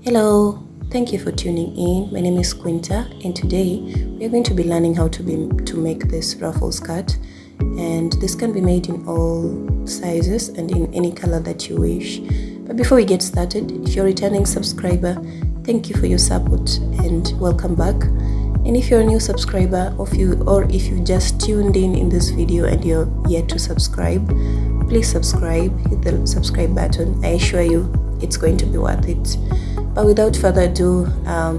Hello, thank you for tuning in. My name is Quinta, and today we are going to be learning how to make this ruffle skirt, and this can be made in all sizes and in any color that you wish. But before we get started, if you're a returning subscriber, thank you for your support and welcome back. And if you're a new subscriber, or if you just tuned in this video and you're yet to subscribe, please subscribe, hit the subscribe button. I assure you it's going to be worth it. But without further ado,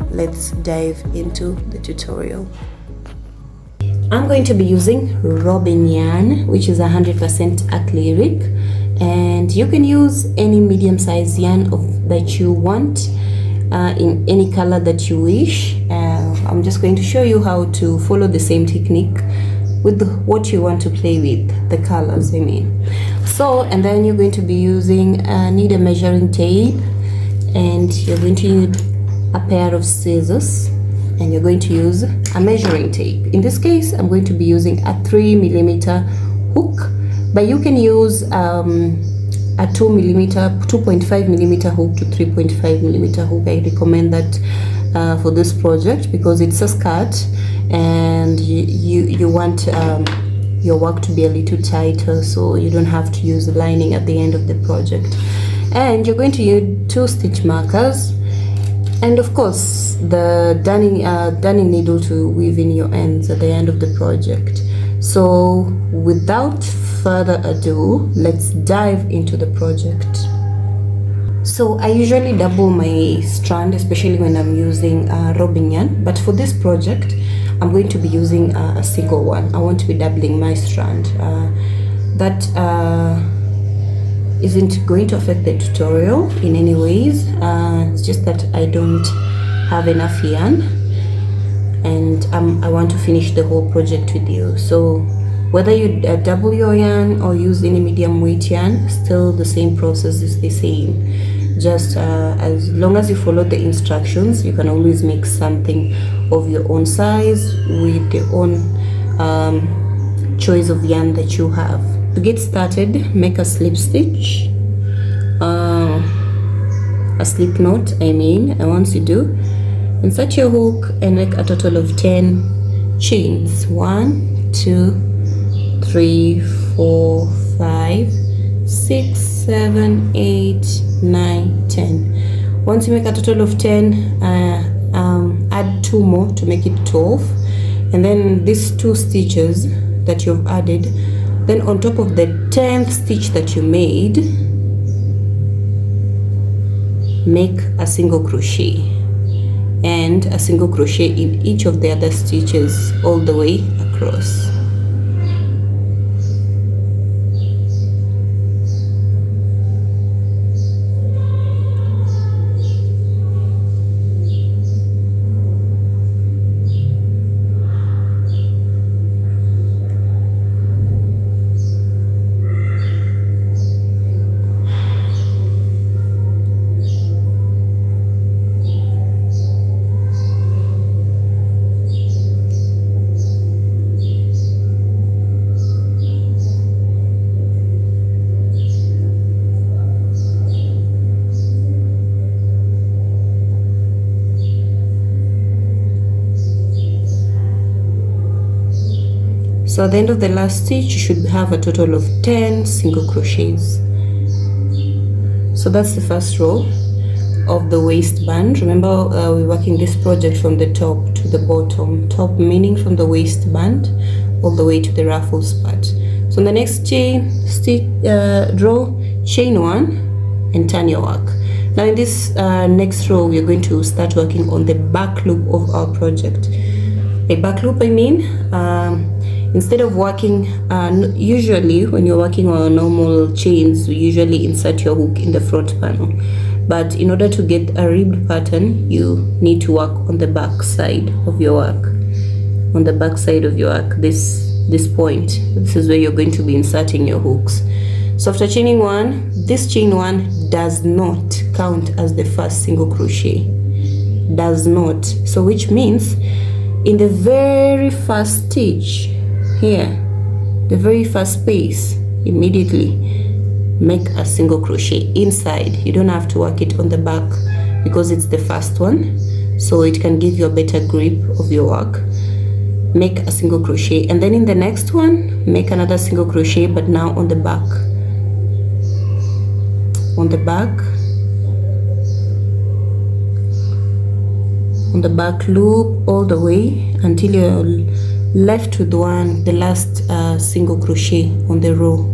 let's dive into the tutorial. I'm going to be using robin yarn, which is 100% acrylic, and you can use any medium-sized yarn that you want in any color that you wish. I'm just going to show you how to follow the same technique with what you want to play with, the colors I mean. So, and then you're going to be need a measuring tape, and you're going to need a pair of scissors, and you're going to use a measuring tape. In this case, I'm going to be using a 3mm hook, but you can use a 2.5mm hook to 3.5mm hook. I recommend that for this project because it's a skirt and you want your work to be a little tighter, so you don't have to use the lining at the end of the project. And you're going to use 2 stitch markers, and of course the darning needle to weave in your ends at the end of the project. So without further ado, let's dive into the project. So I usually double my strand, especially when I'm using robin yarn, but for this project I'm going to be using a single one. I want to be doubling my strand. That isn't going to affect the tutorial in any ways. It's just that I don't have enough yarn, and I want to finish the whole project with you. So whether you double your yarn or use any medium weight yarn, still the same process is the same. Just as long as you follow the instructions, you can always make something of your own size with your own choice of yarn that you have. To get started, make a slip stitch, a slip knot and once you do, insert your hook and make a total of 10 chains. 1, 2, 3, 4, 5, 6, 7, 8, 9, 10. Once you make a total of 10, add 2 more to make it 12, and then these 2 stitches that you've added, then on top of the 10th stitch that you made, make a single crochet and a single crochet in each of the other stitches all the way across. So at the end of the last stitch, you should have a total of 10 single crochets. So that's the first row of the waistband. Remember, we're working this project from the top to the bottom. Top meaning from the waistband all the way to the ruffles part. So in the next row, chain 1 and turn your work. Now in this next row, we're going to start working on the back loop of our project. A back loop, instead of working, usually when you're working on normal chains, you usually insert your hook in the front panel. But in order to get a ribbed pattern, you need to work on the back side of your work. On the back side of your work, this point, this is where you're going to be inserting your hooks. So after chaining 1, this chain 1 does not count as the first single crochet. Does not. So which means in the very first stitch here, the very first space, immediately make a single crochet inside. You don't have to work it on the back because it's the first one, so it can give you a better grip of your work. Make a single crochet, and then in the next one make another single crochet, but now on the back, on the back loop all the way until you're left with the last single crochet on the row.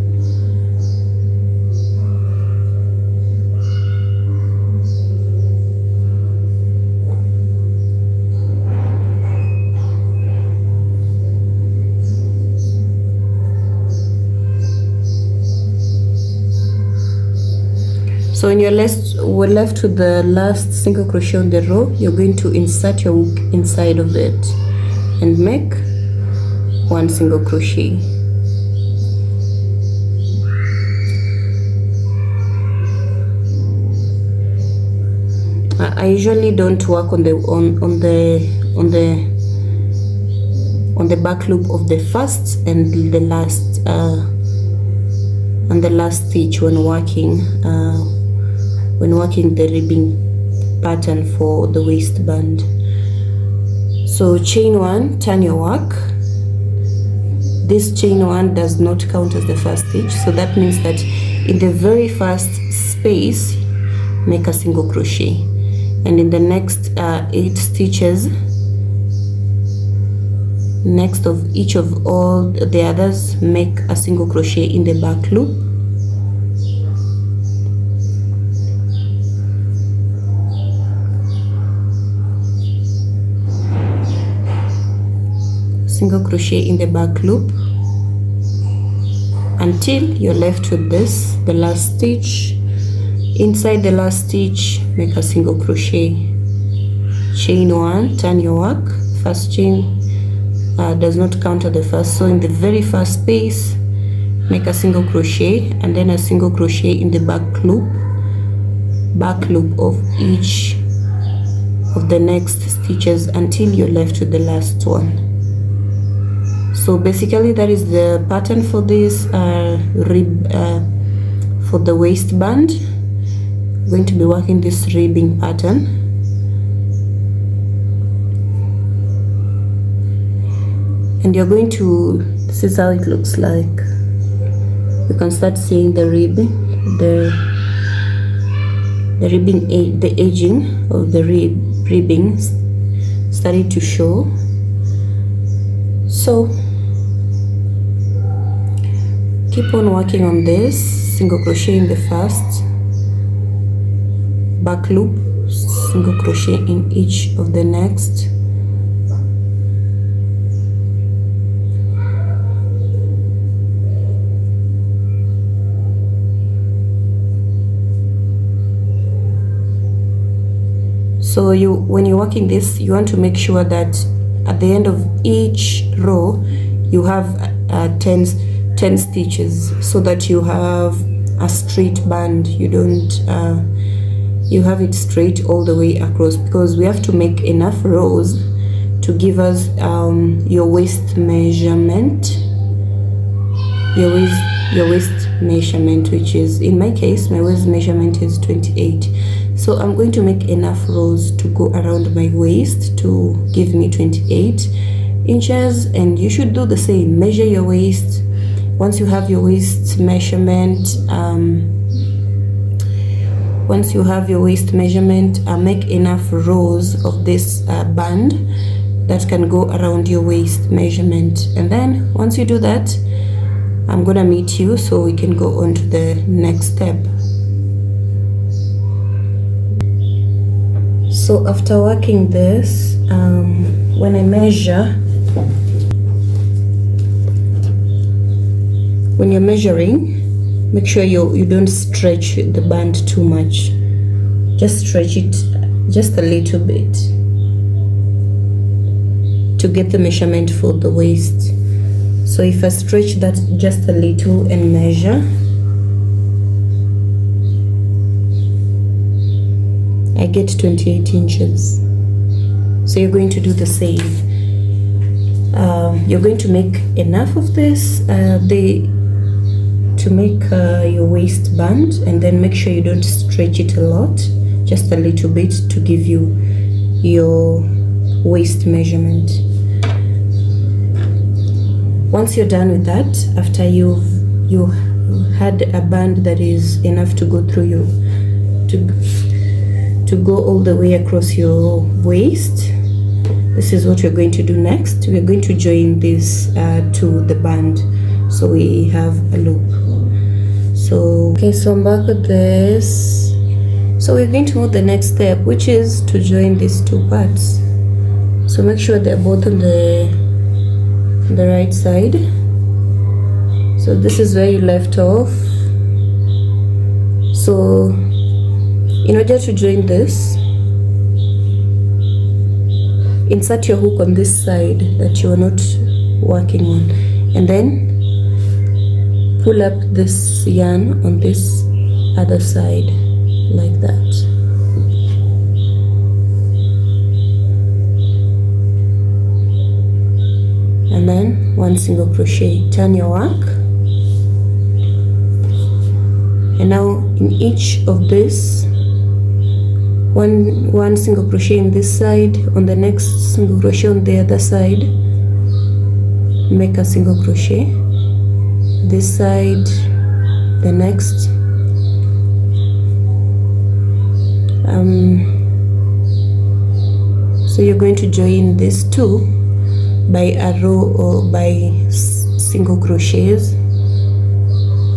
So when we're left with the last single crochet on the row, you're going to insert your hook inside of it and make one single crochet. I usually don't work on the back loop of the first and the last stitch when working the ribbing pattern for the waistband. So chain 1, turn your work. This chain 1 does not count as the first stitch, so that means that in the very first space make a single crochet, and in the next 8 stitches next of each of all the others make a single crochet in the back loop. Single crochet in the back loop until you're left with this, the last stitch. Inside the last stitch make a single crochet, chain 1, turn your work. First chain does not count at the first, so in the very first space make a single crochet and then a single crochet in the back loop of each of the next stitches until you're left with the last one. So basically that is the pattern for this for the waistband. I'm going to be working this ribbing pattern. And you're going to, this is how it looks like. You can start seeing the ribbing, the edging of the ribbing starting to show. So keep on working on this, single crochet in the first, back loop, single crochet in each of the next. So when you're working this, you want to make sure that at the end of each row you have 10 stitches, so that you have a straight band. You don't you have it straight all the way across, because we have to make enough rows to give us your waist measurement, your waist measurement, which is, in my case, my waist measurement is 28. So I'm going to make enough rows to go around my waist to give me 28 inches, and you should do the same. Measure your waist. Once you have your waist measurement, make enough rows of this band that can go around your waist measurement. And then once you do that, I'm gonna meet you so we can go on to the next step. So after working this, when I measure, when you're measuring, make sure you don't stretch the band too much. Just stretch it just a little bit to get the measurement for the waist. So if I stretch that just a little and measure, I get 28 inches. So you're going to do the same. You're going to make enough of this to make your waistband, and then make sure you don't stretch it a lot. just a little bit to give you your waist measurement. Once you're done with that, after you had a band that is enough to go through your to go all the way across your waist, this is what we're going to do next. We're going to join this to the band so we have a loop. So okay, so I'm back with this. So we're going to move the next step, which is to join these two parts. So make sure they're both on the right side. So this is where you left off. So in order to join this, insert your hook on this side that you are not working on, and then pull up this yarn on this other side like that. And then one single crochet, turn your work, and now in each of this, one single crochet in this side, on the next single crochet on the other side, make a single crochet, this side, the next, so you're going to join these two by a row or by single crochets,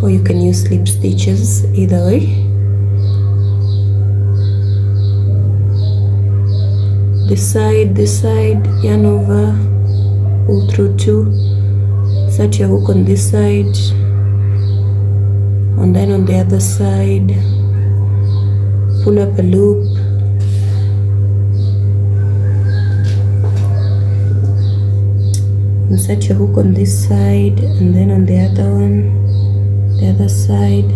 or you can use slip stitches, either way. This side, yarn over, pull through two, set your hook on this side, and then on the other side, pull up a loop, and set your hook on this side, and then on the other one, the other side,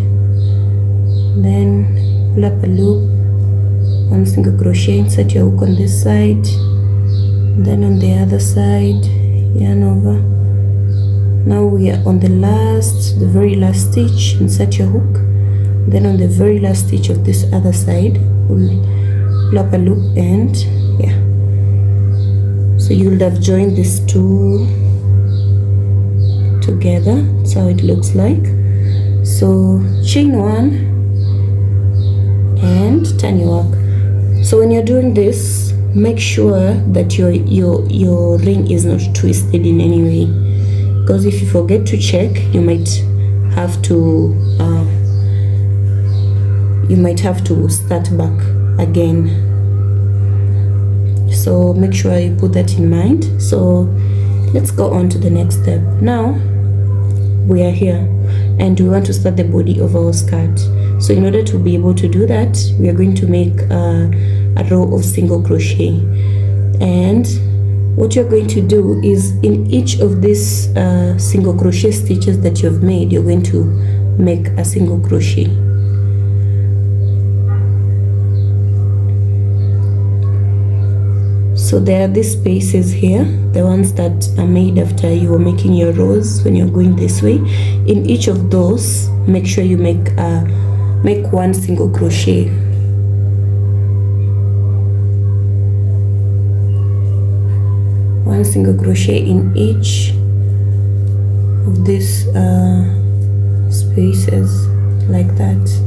then pull up a loop, one single crochet, insert your hook on this side, then on the other side, yarn over. Now we are on the very last stitch, insert your hook, then on the very last stitch of this other side, pull up a loop, and yeah, so you would have joined these two together. That's how it looks like. So chain one and turn your work. So when you're doing this, make sure that your ring is not twisted in any way, because if you forget to check, you might have to start back again. So make sure you put that in mind. So let's go on to the next step. Now we are here and we want to start the body of our skirt. So in order to be able to do that, we are going to make a row of single crochet, and what you're going to do is in each of these single crochet stitches that you've made, you're going to make a single crochet. So there are these spaces here, the ones that are made after you are making your rows when you're going this way. In each of those, make sure you make one single crochet. One single crochet in each of these spaces like that.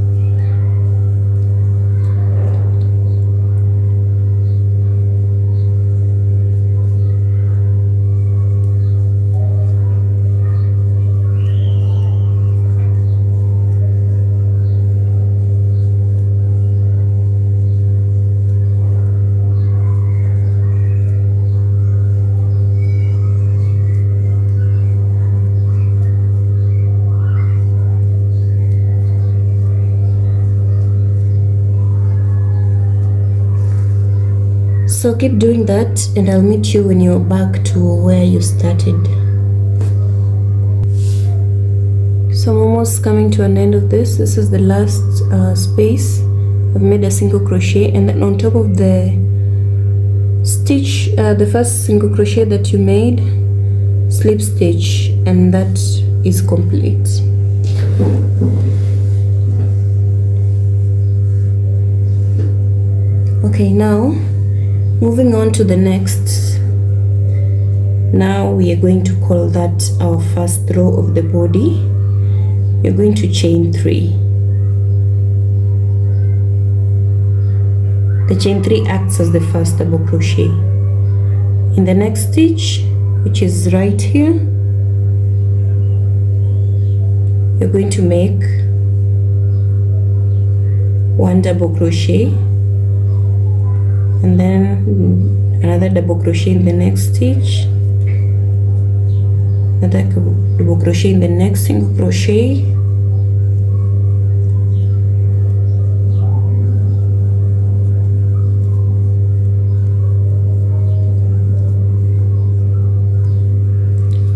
So keep doing that, and I'll meet you when you're back to where you started. So I'm almost coming to an end of this. This is the last space. I've made a single crochet, and then on top of the stitch, the first single crochet that you made, slip stitch, and that is complete. Okay, now moving on to the next. Now we are going to call that our first row of the body. You're going to chain 3. The chain 3 acts as the first double crochet. In the next stitch, which is right here, you're going to make 1 double crochet, and then another double crochet in the next stitch, another double crochet in the next single crochet,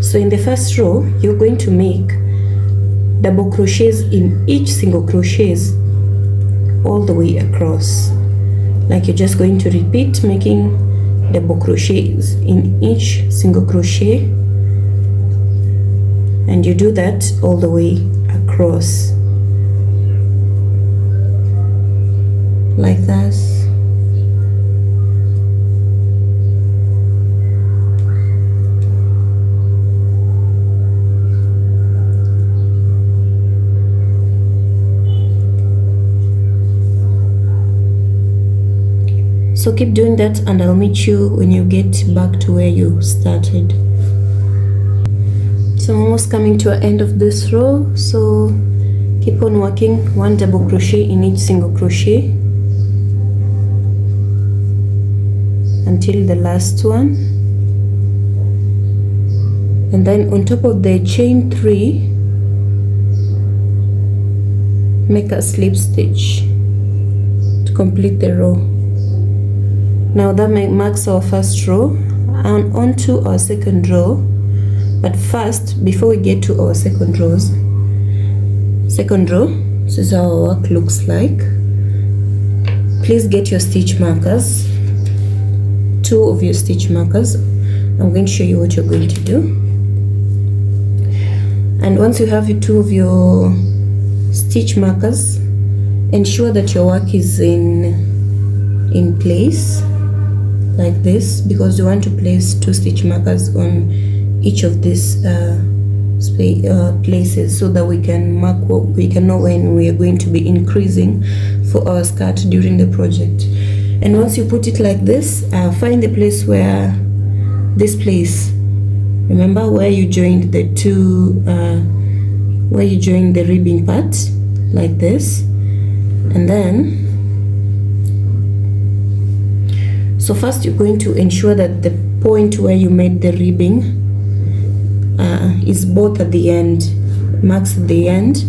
so in the first row you're going to make double crochets in each single crochets all the way across. Like you're just going to repeat making double crochets in each single crochet, and you do that all the way across like that. So keep doing that, and I'll meet you when you get back to where you started. So I'm almost coming to an end of this row, so keep on working 1 double crochet in each single crochet until the last one, and then on top of the chain 3 make a slip stitch to complete the row. Now that marks our first row, and onto our second row. But first, before we get to our second row, this is how our work looks like. Please get your stitch markers, 2 of your stitch markers. I'm going to show you what you're going to do. And once you have 2 of your stitch markers, ensure that your work is in place like this, because you want to place 2 stitch markers on each of these places, so that we can mark what we can know when we are going to be increasing for our skirt during the project. And once you put it like this, find the place where this place, remember where you joined the 2 where you joined the ribbing part like this, and then so first you're going to ensure that the point where you made the ribbing is both at the end, marks at the end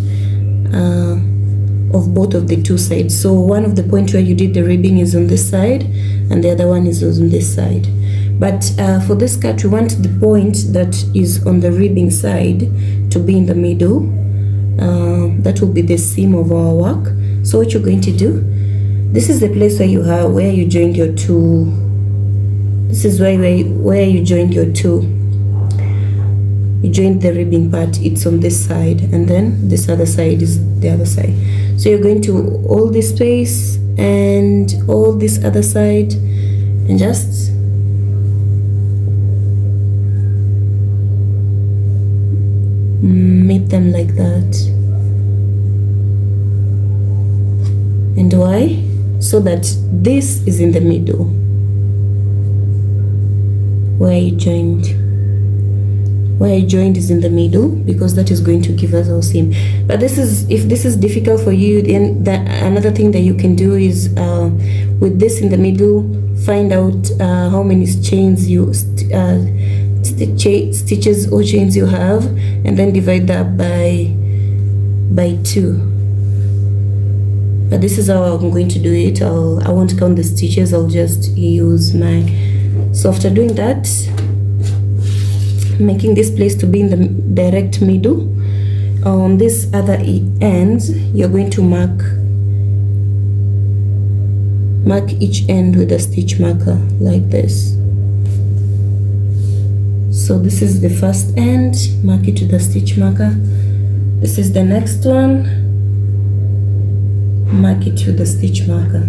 of both of the 2 sides. So one of the points where you did the ribbing is on this side, and the other one is on this side. But for this cut, we want the point that is on the ribbing side to be in the middle. That will be the seam of our work. So what you're going to do, this is the place where you joined your 2. This is where you joined your 2. You joined the ribbing part, it's on this side, and then this other side is the other side. So you're going to hold this space and hold this other side, and just meet them like that. And why? So that this is in the middle where you joined. Where you joined is in the middle, because that is going to give us our seam. But if this is difficult for you, then another thing that you can do is with this in the middle, find out how many stitches or chains you have, and then divide that by 2. But this is how I'm going to do it. I won't count the stitches, I'll just use my. So after doing that, making this place to be in the direct middle, on this other end you're going to mark each end with a stitch marker like this. So this is the first end, mark it with a stitch marker. This is the next one, mark it with a stitch marker.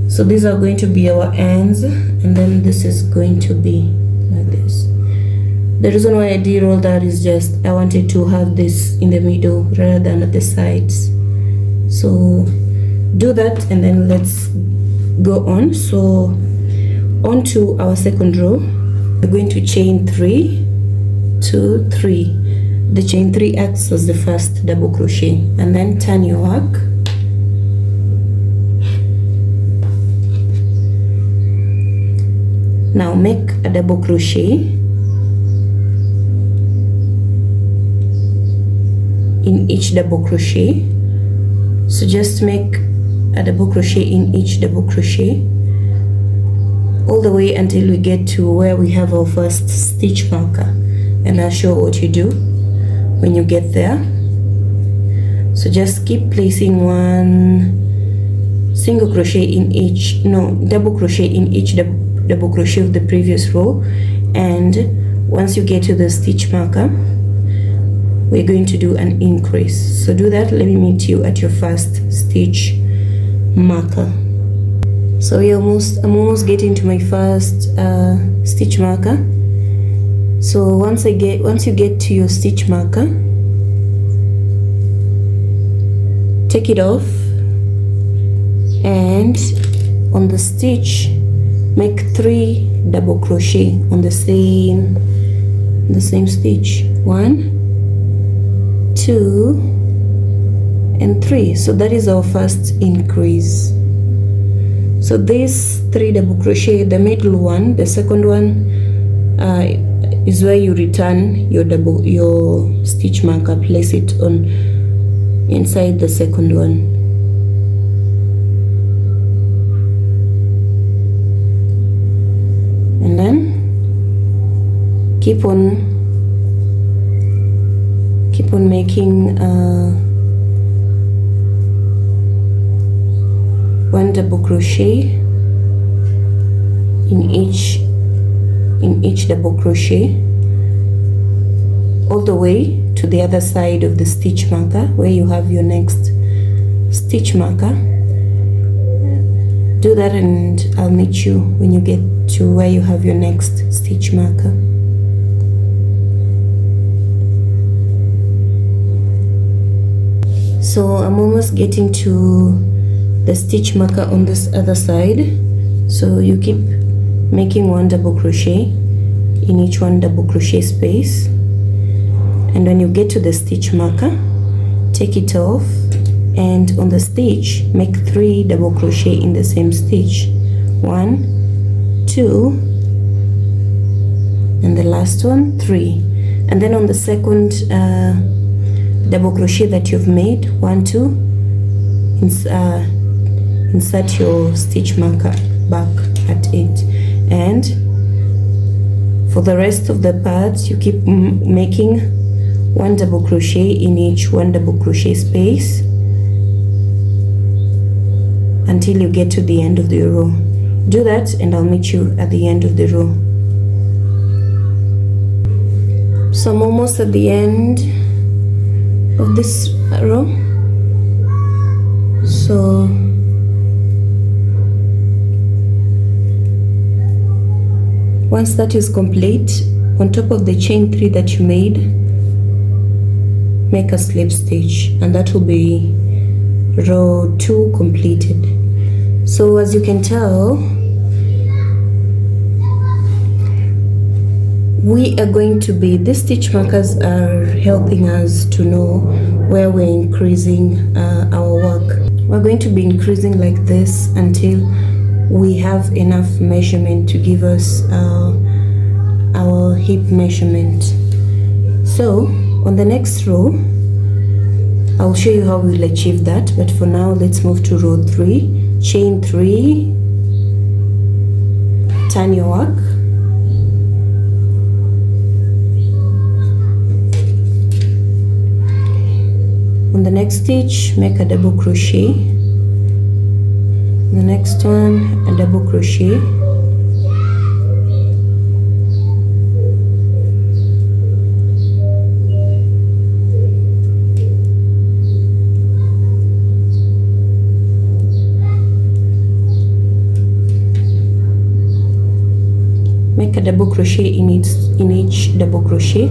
So these are going to be our ends, and then this is going to be like this. The reason why I did all that is just I wanted to have this in the middle rather than at the sides. So do that, and then let's go on. So on to our second row, we're going to chain 3, 2, 3. The chain 3 acts as the first double crochet, and then turn your work. Now make a double crochet in each double crochet. So just make a double crochet in each double crochet all the way until we get to where we have our first stitch marker, and I'll show what you do when you get there. So just keep placing one single crochet in each, double crochet in each double crochet of the previous row, and once you get to the stitch marker, we're going to do an increase. So do that. Let me meet you at your first stitch marker. So I'm almost getting to my first stitch marker. So once you get to your stitch marker, take it off, and on the stitch make 3 double crochet on the same stitch. 1, 2, and 3. So that is our first increase. So these 3 double crochet, the middle one, the second one, is where you return your stitch marker. Place it on inside the second one. And then keep on making 1 double crochet in each double crochet all the way to the other side of the stitch marker where you have your next stitch marker. Do that, and I'll meet you when you get to where you have your next stitch marker. So I'm almost getting to the stitch marker on this other side. So you keep making 1 double crochet in each 1 double crochet space, and when you get to the stitch marker, take it off, and on the stitch make 3 double crochet in the same stitch. 1, 2, and the last one 3. And then on the second double crochet that you've made, 1, 2, insert your stitch marker back at it. And for the rest of the parts, you keep making 1 double crochet in each 1 double crochet space until you get to the end of the row. Do that, and I'll meet you at the end of the row. So I'm almost at the end of this row. So once that is complete, on top of the chain 3 that you made, make a slip stitch, and that will be row 2 completed. So as you can tell, we are going to be, these stitch markers are helping us to know where we're increasing our work. We're going to be increasing like this until we have enough measurement to give us our hip measurement. So on the next row, I'll show you how we'll achieve that, but for now let's move to row 3. Chain 3, turn your work, on the next stitch make a double crochet, the next one a double crochet, make a double crochet in each double crochet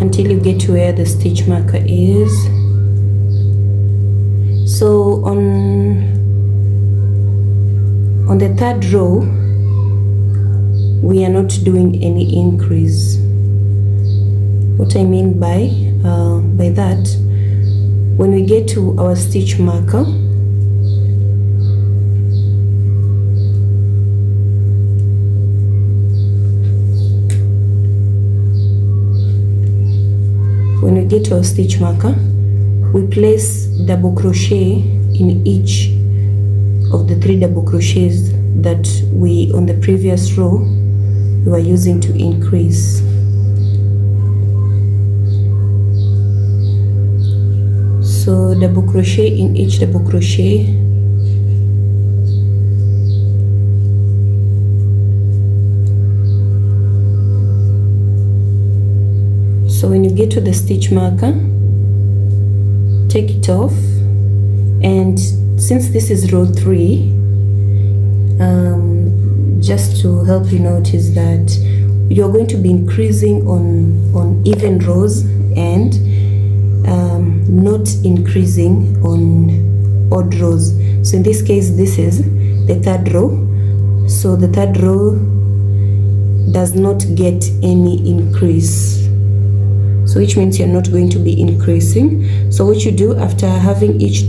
until you get to where the stitch marker is. So on the third row, we are not doing any increase. What I mean by that, when we get to our stitch marker, we place double crochet in each of the 3 double crochets that we on the previous row we were using to increase. So double crochet in each double crochet. So when you get to the stitch marker, take it off, and since this is row 3, just to help you notice that you're going to be increasing on even rows and not increasing on odd rows. So in this case, this is the 3rd row, so the 3rd row does not get any increase, so which means you're not going to be increasing. So what you do after having each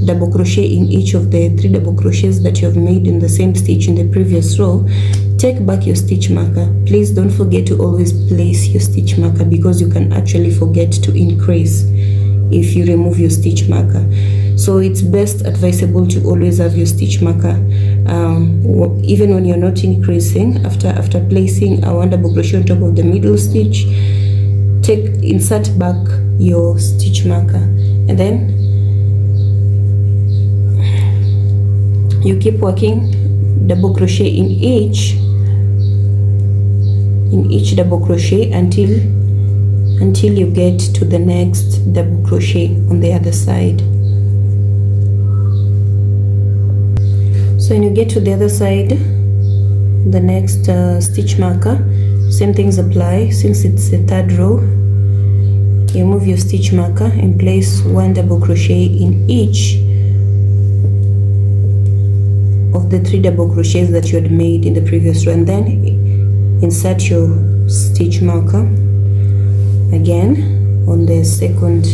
double crochet in each of the 3 double crochets that you have made in the same stitch in the previous row, take back your stitch marker. Please don't forget to always place your stitch marker, because you can actually forget to increase if you remove your stitch marker. So it's best advisable to always have your stitch marker, even when you're not increasing. After placing a 1 double crochet on top of the middle stitch, insert back your stitch marker, and then you keep working double crochet in each double crochet until you get to the next double crochet on the other side. So when you get to the other side, the next stitch marker, same things apply. Since it's the 3rd row, you move your stitch marker and place 1 double crochet in each of the 3 double crochets that you had made in the previous row, and then insert your stitch marker again on the 2nd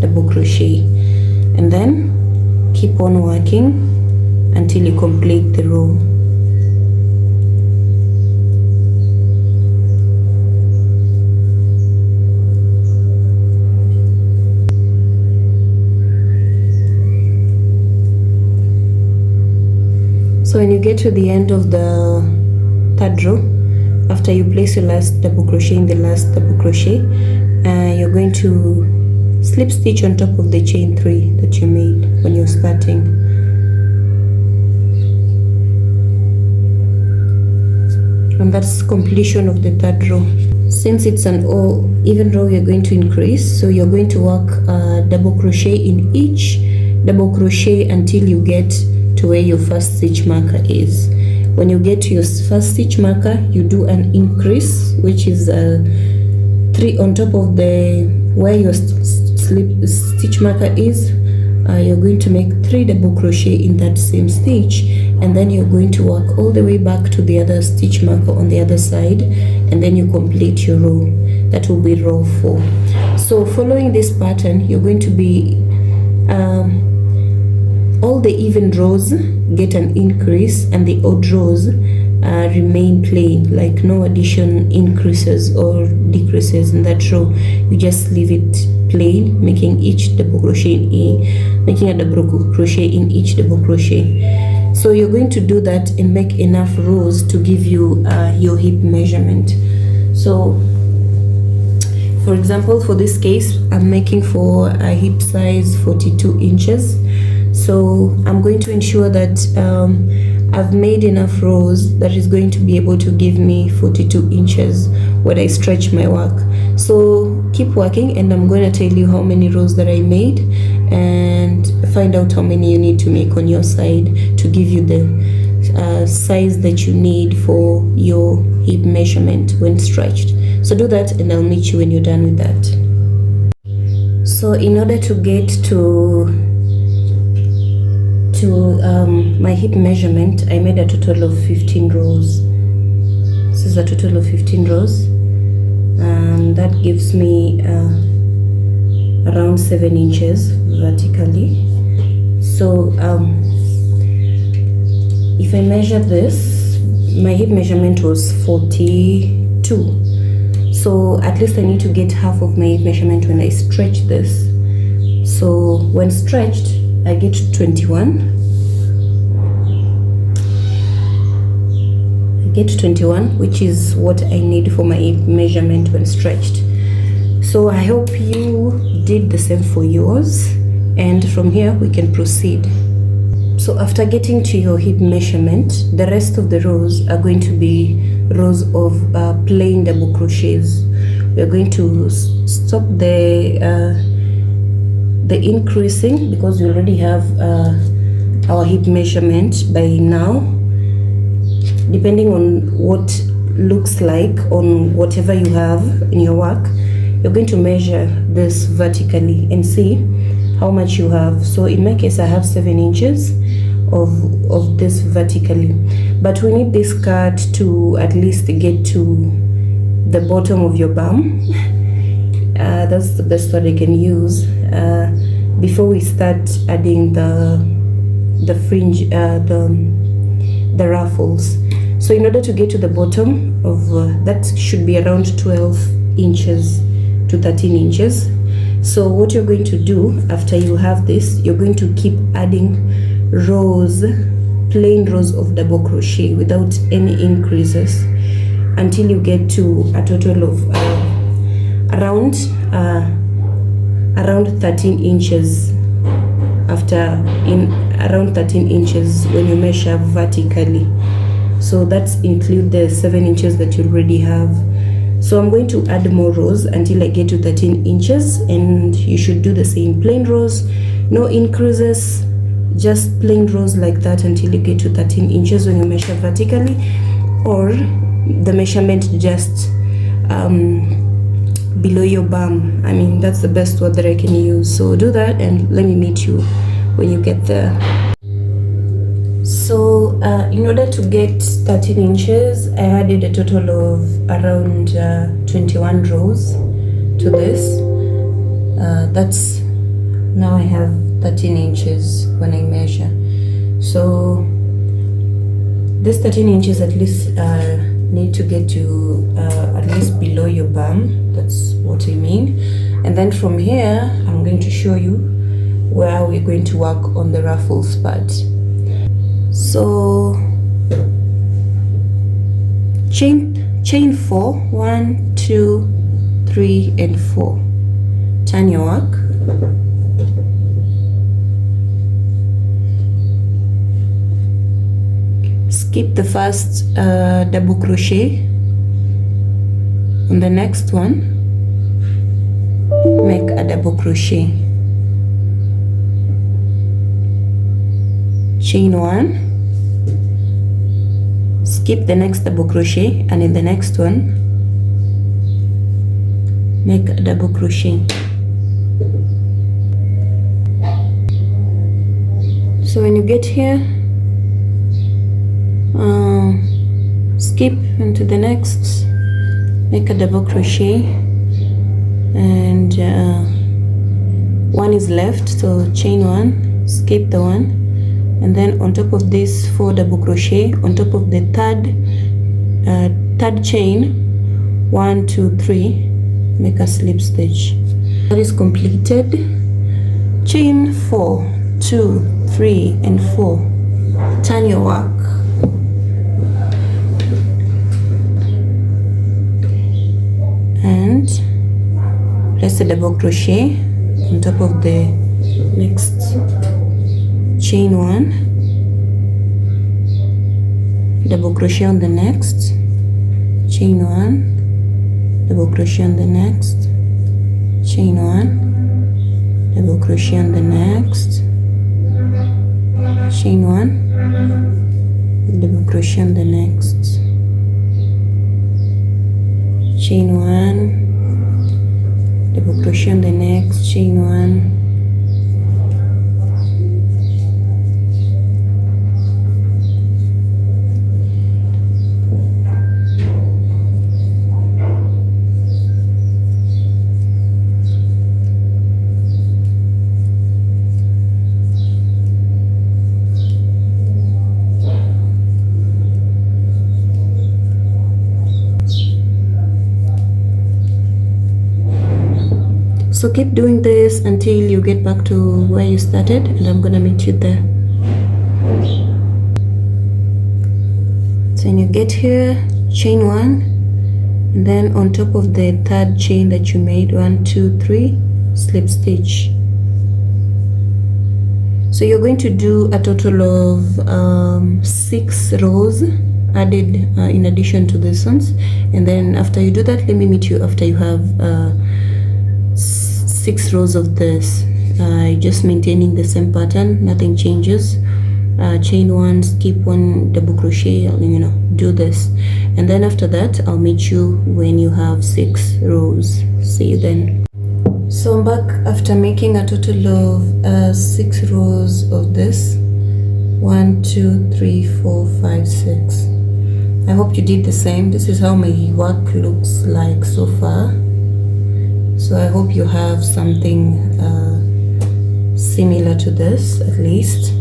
double crochet, and then keep on working until you complete the row. So when you get to the end of the 3rd row, after you place your last double crochet in the last double crochet, you're going to slip stitch on top of the chain 3 that you made when you're starting. And that's completion of the 3rd row. Since it's an even row, you're going to increase, so you're going to work double crochet in each double crochet until you get to where your first stitch marker is. When you get to your first stitch marker, you do an increase, which is 3 on top of the where your stitch marker is. You're going to make 3 double crochet in that same stitch, and then you're going to work all the way back to the other stitch marker on the other side, and then you complete your row. That will be row 4. So following this pattern, you're going to be all the even rows get an increase, and the odd rows remain plain, like no addition increases or decreases in that row. You just leave it plain, making each double crochet making a double crochet in each double crochet. So you're going to do that and make enough rows to give you your hip measurement. So for example, for this case, I'm making for a hip size 42 inches. So I'm going to ensure that I've made enough rows that is going to be able to give me 42 inches when I stretch my work. So keep working, and I'm going to tell you how many rows that I made, and find out how many you need to make on your side to give you the size that you need for your hip measurement when stretched. So do that and I'll meet you when you're done with that. So in order to get to my hip measurement, I made a total of 15 rows. This is a total of 15 rows, and that gives me around 7 inches vertically. So if I measure this, my hip measurement was 42. So at least I need to get half of my hip measurement when I stretch this. So when stretched, I get 21. I get 21, which is what I need for my hip measurement when stretched. So I hope you did the same for yours, and from here we can proceed. So after getting to your hip measurement, the rest of the rows are going to be rows of plain double crochets. We're going to stop the increasing because we already have our hip measurement by now. Depending on what looks like on whatever you have in your work, you're going to measure this vertically and see how much you have. So in my case, I have 7 inches of this vertically, but we need this skirt to at least get to the bottom of your bum. That's the best word I can use before we start adding the fringe, the ruffles. So in order to get to the bottom of that should be around 12 inches to 13 inches. So what you're going to do after you have this, you're going to keep adding rows, plain rows of double crochet without any increases until you get to a total of around 13 inches. Around 13 inches when you measure vertically. So that's include the 7 inches that you already have. So I'm going to add more rows until I get to 13 inches, and you should do the same, plain rows, no increases, just plain rows like that until you get to 13 inches when you measure vertically, or the measurement just below your bum. I mean, that's the best word that I can use. So do that and let me meet you when you get there. So in order to get 13 inches, I added a total of around 21 rows to this. That's now I have 13 inches when I measure. So this 13 inches at least need to get to at least below your bum. That's what I mean. And then from here, I'm going to show you where we're going to work on the ruffles part. So chain 4, 1, 2, 3 and 4. Turn your work. Skip the first double crochet. On the next one, make a double crochet. Chain 1, skip the next double crochet, and in the next one make a double crochet. So when you get here, skip into the next, make a double crochet, and one is left, so chain 1, skip the one, and then on top of this 4 double crochet, on top of the third chain, 1, 2, 3, make a slip stitch. That is completed. Chain 4, 2, 3 and 4. Turn your work. And place a double crochet on top of the next chain 1, double crochet on the next, chain 1, double crochet on the next, chain 1, double crochet on the next, chain 1, double crochet on the next, chain 1, double crochet on the next, chain 1, so keep doing this until you get back to where you started, and I'm gonna meet you there. So when you get here, chain 1, and then on top of the third chain that you made, 1, 2, 3, slip stitch. So you're going to do a total of 6 rows added in addition to this ones, and then after you do that, let me meet you after you have 6 rows of this, just maintaining the same pattern, nothing changes. Chain 1, skip 1, double crochet, do this, and then after that I'll meet you when you have 6 rows. See you then. So I'm back after making a total of 6 rows of this. 1, 2, 3, 4, 5, 6. I hope you did the same. This is how my work looks like so far. So I hope you have something similar to this at least.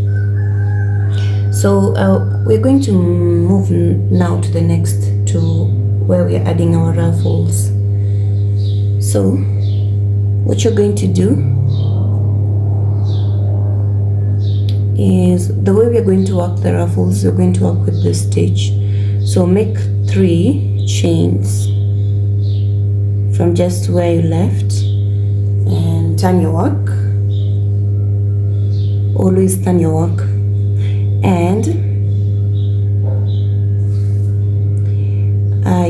So we're going to move now to the next, to where we're adding our ruffles. So what you're going to do is, the way we're going to work the ruffles, we're going to work with this stitch. So make 3 chains from just where you left, and turn your work. Always turn your work, and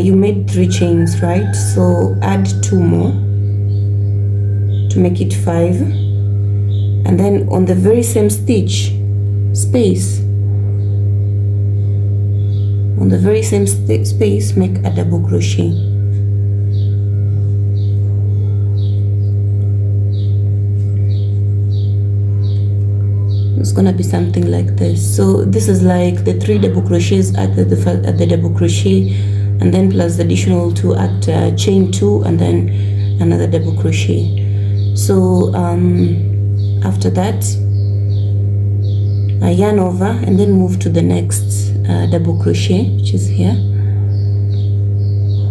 you made 3 chains, right? So add 2 more to make it 5, and then on the very same stitch space, on the very same space, make a double crochet. It's gonna be something like this. So this is like the 3 double crochets at the double crochet, and then plus the additional 2 at chain 2, and then another double crochet. So after that, I yarn over and then move to the next double crochet, which is here.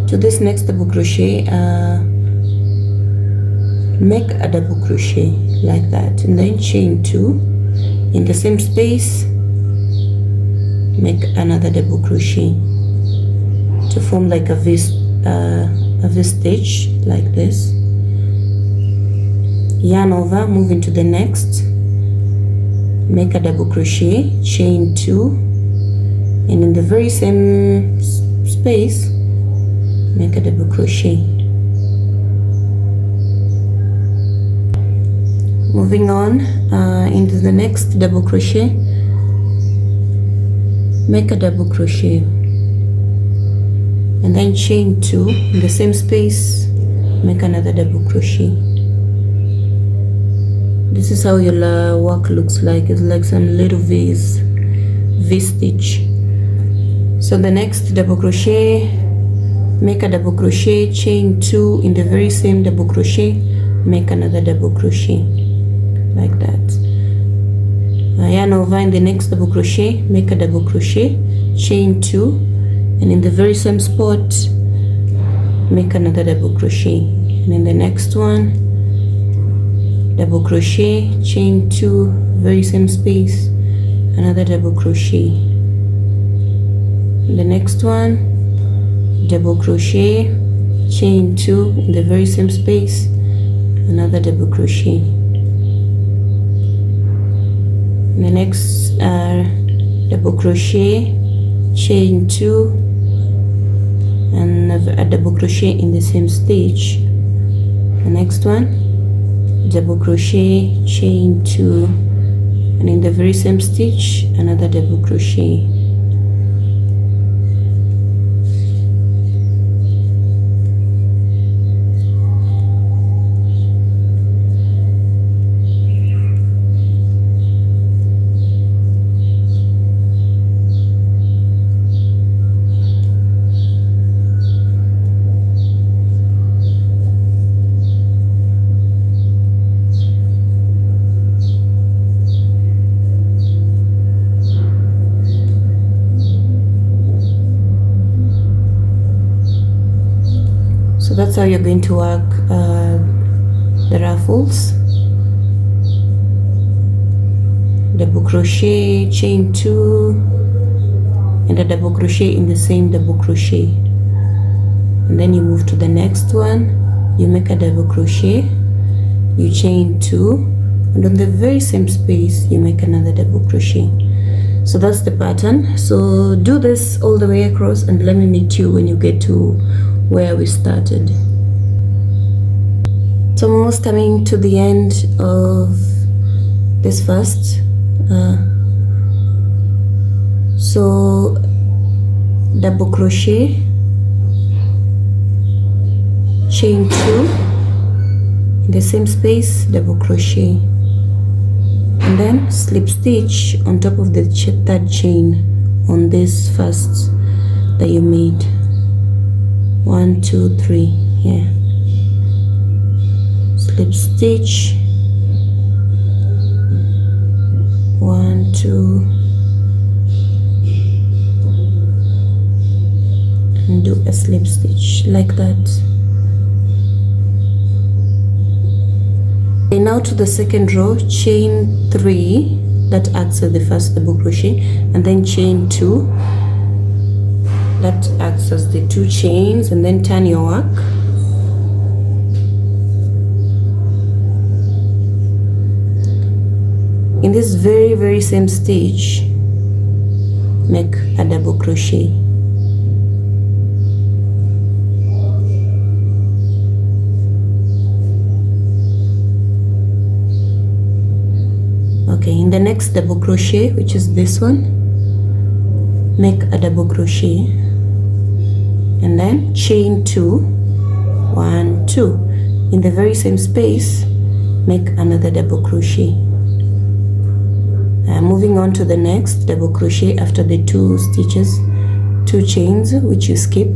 To this next double crochet, make a double crochet like that, and then chain 2. In the same space, make another double crochet to form like a V stitch like this. Yarn over, move into the next, make a double crochet, chain 2, and in the very same space, make a double crochet. Moving on into the next double crochet, make a double crochet, and then chain 2, in the same space, make another double crochet. This is how your work looks like. It's like some little V stitch. So the next double crochet, make a double crochet, chain 2, in the very same double crochet, make another double crochet like that. Yarn over, in the next double crochet, make a double crochet, chain 2, and in the very same spot, make another double crochet, and in the next one, double crochet, chain 2, very same space, another double crochet. In the next one, double crochet, chain 2, in the very same space, another double crochet. In the next double crochet, chain 2, and a double crochet in the same stitch. The next one, double crochet, chain 2, and in the very same stitch, another double crochet. that's how you're going to work the ruffles. Double crochet, chain 2, and a double crochet in the same double crochet, and then you move to the next one, you make a double crochet, you chain 2, and on the very same space you make another double crochet. So that's the pattern. So do this all the way across, and let me meet you when you get to where we started. So I'm almost coming to the end of this first. So double crochet, chain 2, in the same space double crochet, and then slip stitch on top of the third chain on this first that you made. 1 2 3 here. Slip stitch, 1 2, and do a slip stitch like that. Okay, now to the second row, chain 3 that acts as the first double crochet, and then chain 2 that acts as the 2 chains, and then turn your work. In this very same stitch, make a double crochet. Okay, in the next double crochet, which is this one, make a double crochet, and then chain 2, 1 2. In the very same space, make another double crochet. Moving on to the next double crochet after the 2 stitches, 2 chains which you skip,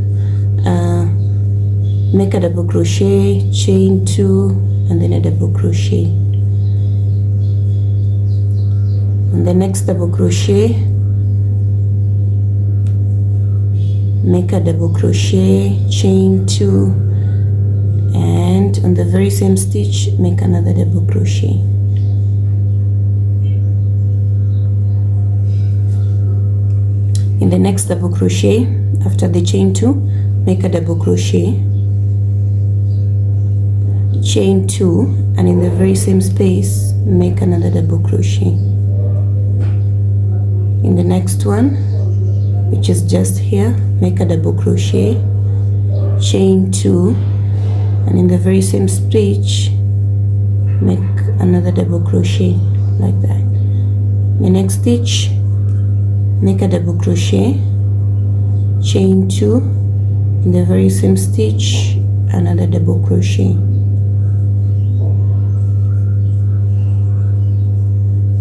make a double crochet, chain 2, and then a double crochet. On the next double crochet, make a double crochet, chain 2, and on the very same stitch make another double crochet. In the next double crochet after the chain 2, make a double crochet, chain 2, and in the very same space make another double crochet. In the next one, which is just here, make a double crochet, chain 2, and in the very same stitch make another double crochet like that. The next stitch, make a double crochet, chain 2, in the very same stitch another double crochet,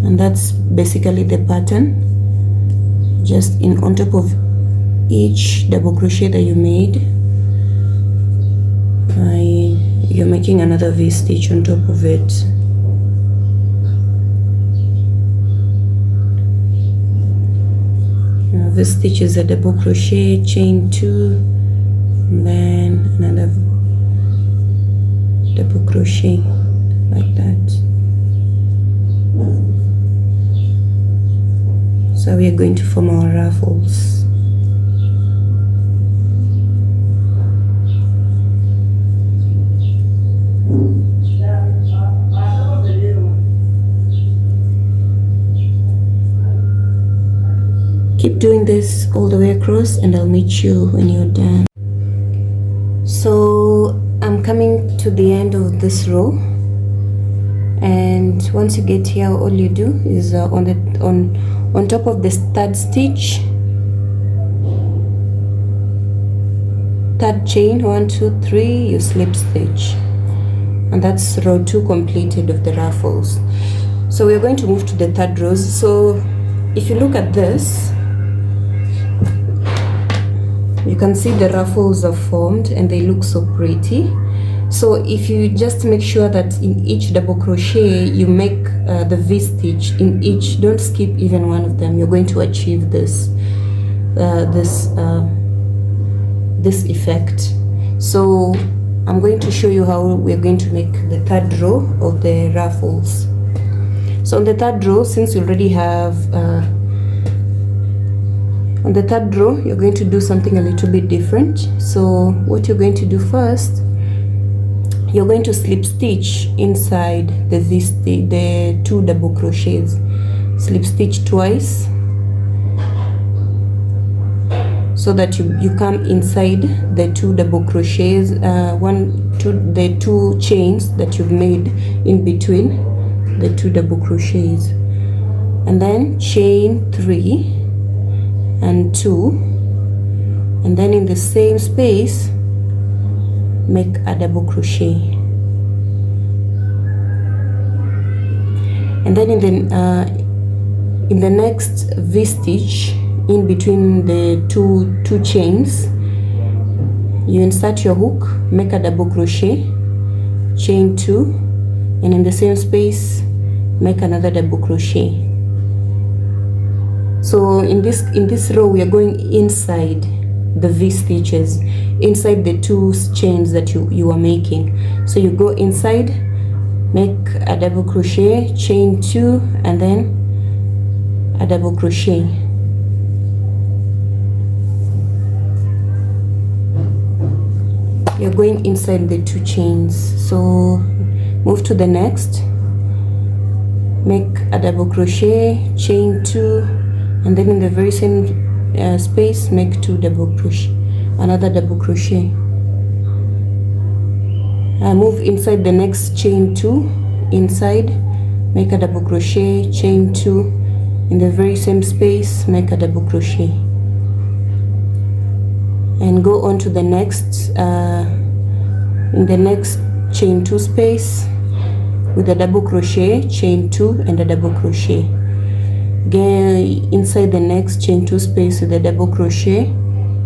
and that's basically the pattern. Just on top of each double crochet that you made, you're making another V stitch on top of it. This stitch is a double crochet, chain 2, and then another double crochet like that. So we are going to form our ruffles. Keep doing this all the way across, and I'll meet you when you're done. So I'm coming to the end of this row, and once you get here, all you do is on top of the third stitch, third chain, 1 2 3, you slip stitch, and that's row 2 completed of the ruffles. So we're going to move to the third row. So if you look at this, you can see the ruffles are formed and they look so pretty. So if you just make sure that in each double crochet you make the V stitch in each, don't skip even one of them, you're going to achieve this this effect. So I'm going to show you how we're going to make the third row of the ruffles. So on the third row, since you already have on the third row, you're going to do something a little bit different. So what you're going to do first, you're going to slip stitch inside the 2 double crochets. Slip stitch twice so that you come inside the 2 double crochets, the 2 chains that you've made in between the 2 double crochets, and then chain 3 and 2, and then in the same space make a double crochet, and then in the next V stitch in between the two chains, you insert your hook, make a double crochet, chain 2, and in the same space make another double crochet. So in this row we are going inside the V stitches, inside the 2 chains that you are making. So you go inside, make a double crochet, chain 2, and then a double crochet. You're going inside the 2 chains. So move to the next, make a double crochet, chain 2, and then in the very same space make 2 double crochet, another double crochet. Move inside the next chain 2, inside, make a double crochet, chain 2, in the very same space make a double crochet, and go on to the next in the next chain 2 space with a double crochet, chain 2, and a double crochet. Again, inside the next chain 2 space with a double crochet,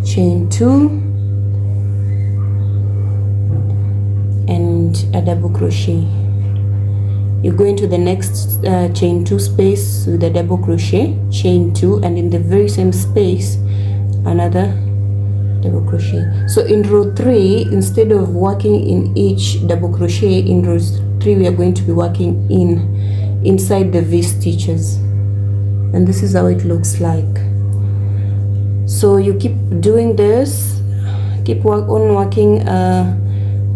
chain 2, and a double crochet. You go into the next chain 2 space with a double crochet, chain 2, and in the very same space another double crochet. So in row 3, instead of working in each double crochet, in row 3 we are going to be working inside the V stitches, and this is how it looks like. So you keep doing this, keep on working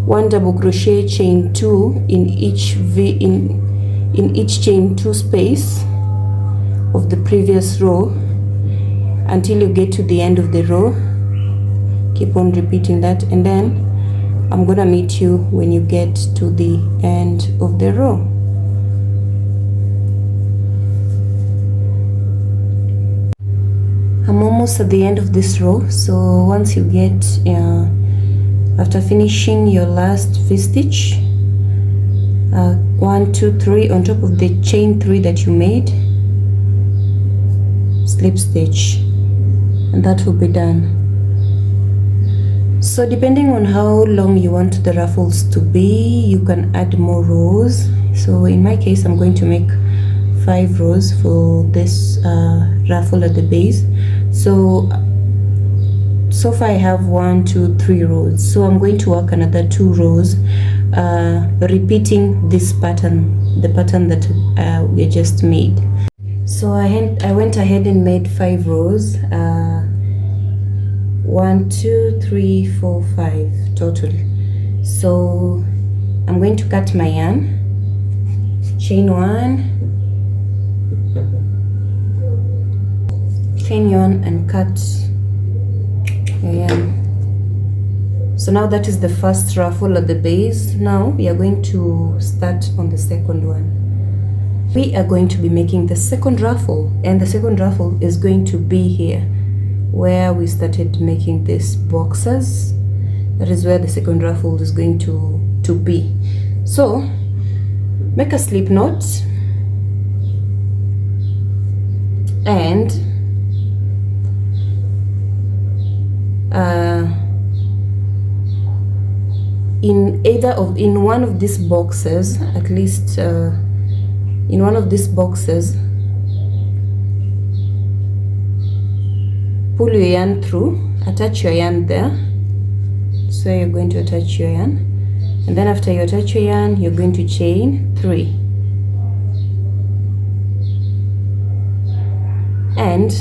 1 double crochet, chain 2 in each in each chain 2 space of the previous row until you get to the end of the row. Keep on repeating that, and then I'm gonna meet you when you get to the end of the row. I'm almost at the end of this row. So once you get after finishing your last V stitch, 1 2 3 on top of the chain 3 that you made, slip stitch, and that will be done. So depending on how long you want the ruffles to be, you can add more rows. So in my case, I'm going to make 5 rows for this ruffle at the base. So far I have 1 2 3 rows, so I'm going to work another 2 rows repeating this pattern, the pattern that we just made. So I went ahead and made 5 rows, 1 2 3 4 5 total. So I'm going to cut my yarn, chain 1, chain yarn, and cut your yarn. So now that is the first ruffle at the base. Now we are going to start on the second one. We are going to be making the second ruffle, and the second ruffle is going to be here where we started making these boxes. That is where the second ruffle is going to be. So make a slip knot and in one of these boxes, at least in one of these boxes, pull your yarn through, attach your yarn there. So you're going to attach your yarn, And then after you attach your yarn, you're going to chain 3 and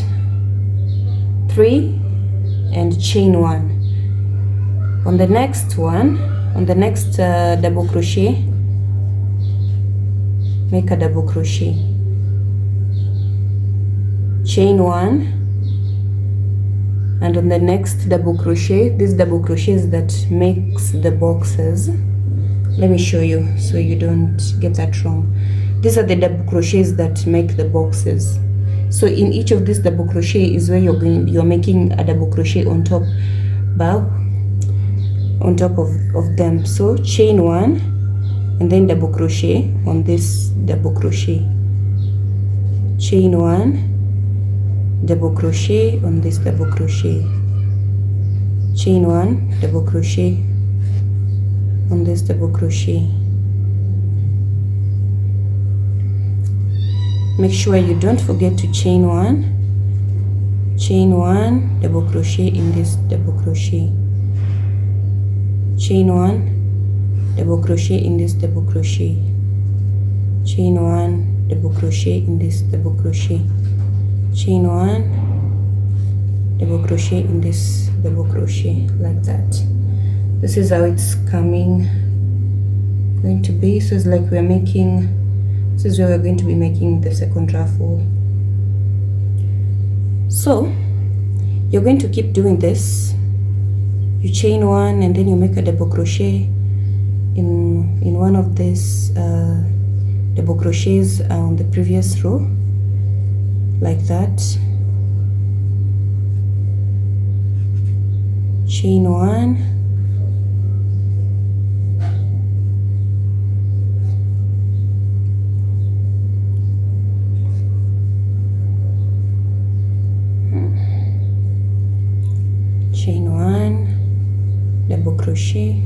3 and chain 1. On the next one, on the next double crochet, make a double crochet, chain 1, and on the next double crochet, these double crochets that makes the boxes, let me show you so you don't get that wrong. These are the double crochets that make the boxes. So in each of these double crochet is where you're making a double crochet on top, on top of them. So chain 1 and then double crochet on this double crochet, chain 1, double crochet on this double crochet, chain 1, double crochet on this double crochet. Make sure you don't forget to chain 1, chain 1, double crochet in this double crochet, chain 1, double crochet in this double crochet, chain 1, double crochet in this double crochet, chain 1, double crochet in this double crochet, like that. This is how it's going to be. So it's like we're making, this is where we're going to be making the second ruffle. So you're going to keep doing this. You chain 1 and then you make a double crochet in one of these double crochets on the previous row, like that. Chain 1, chain 1, double crochet,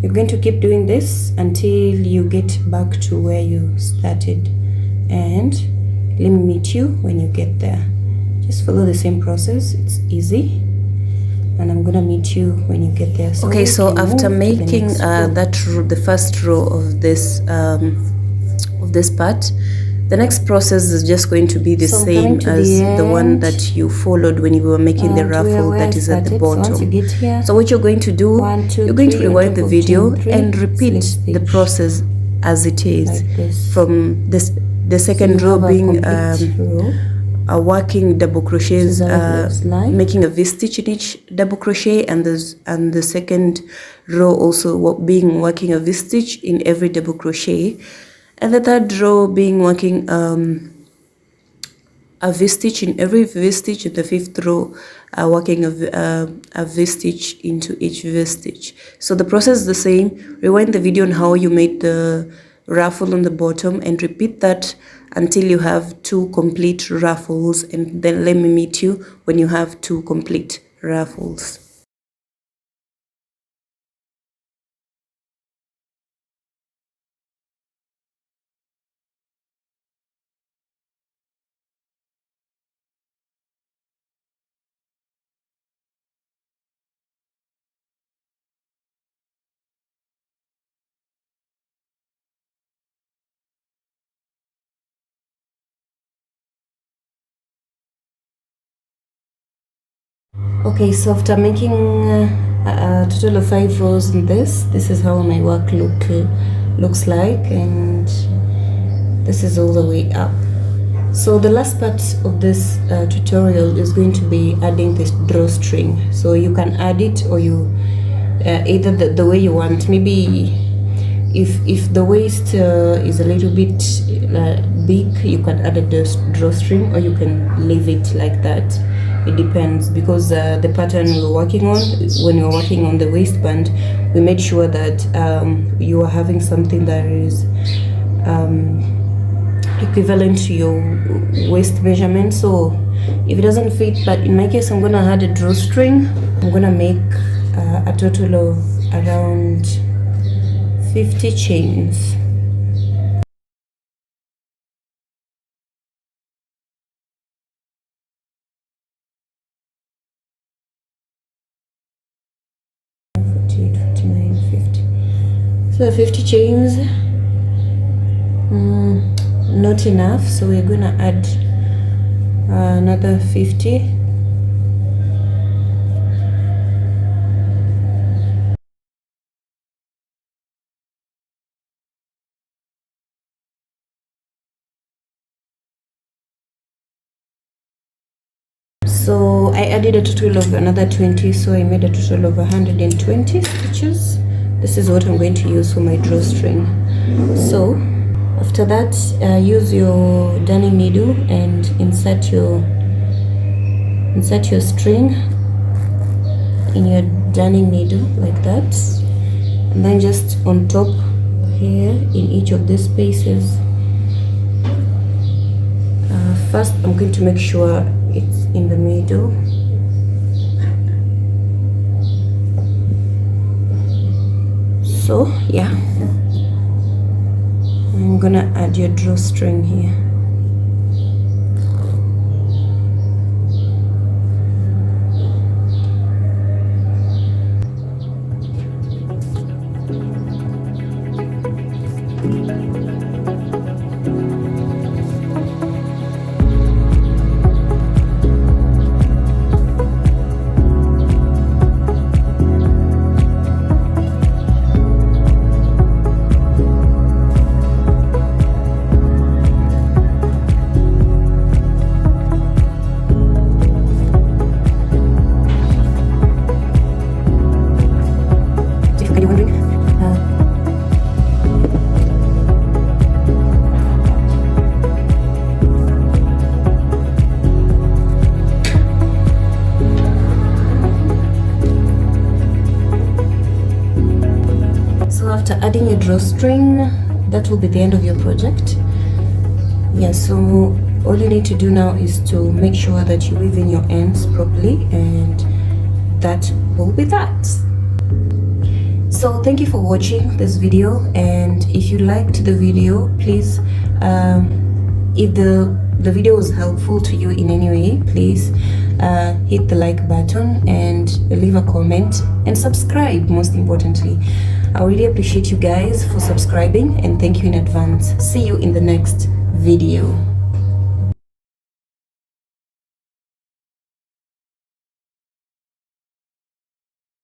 you're going to keep doing this until you get back to where you started, and let me meet you when you get there. Just follow the same process, it's easy, and I'm gonna meet you when you get there. So okay, so after making the first row of this part, the next process is just going to be the same as the one that you followed when you were making the ruffle that is at the bottom. So what you're going to do, you're going to rewind the video and repeat the process as it is, from the second row being a working double crochets, making a V-stitch in each double crochet, and the second row also being working a V-stitch in every double crochet, and the third row being working a V-stitch in every V-stitch, and the fifth row working a V-stitch into each V-stitch. So the process is the same. Rewind the video on how you made the ruffle on the bottom and repeat that until you have 2 complete ruffles, and then let me meet you when you have 2 complete ruffles. Okay, so after making a total of 5 rows in this is how my work looks like, and this is all the way up. So the last part of this tutorial is going to be adding this drawstring. So you can add it, or you either the way you want. Maybe if the waist is a little bit big, you can add a drawstring, or you can leave it like that. It depends, because the pattern we're working on, when we're working on the waistband, we made sure that you are having something that is equivalent to your waist measurement. So if it doesn't fit, but in my case I'm gonna add a drawstring. I'm gonna make a total of around 50 chains. So 50 chains, not enough, so we're gonna add another 50. So I added a total of another 20, so I made a total of 120 stitches. This is what I'm going to use for my drawstring. So after that, use your darning needle and insert your string in your darning needle like that, and then just on top here in each of these spaces. First, I'm going to make sure it's in the middle. So yeah, I'm gonna add your drawstring here. After adding a drawstring, that will be the end of your project. Yeah, so all you need to do now is to make sure that you weave in your ends properly, and that will be that. So thank you for watching this video, and if you liked the video, please if the video was helpful to you in any way, please hit the like button and leave a comment and subscribe. Most importantly, I really appreciate you guys for subscribing, and thank you in advance. See you in the next video.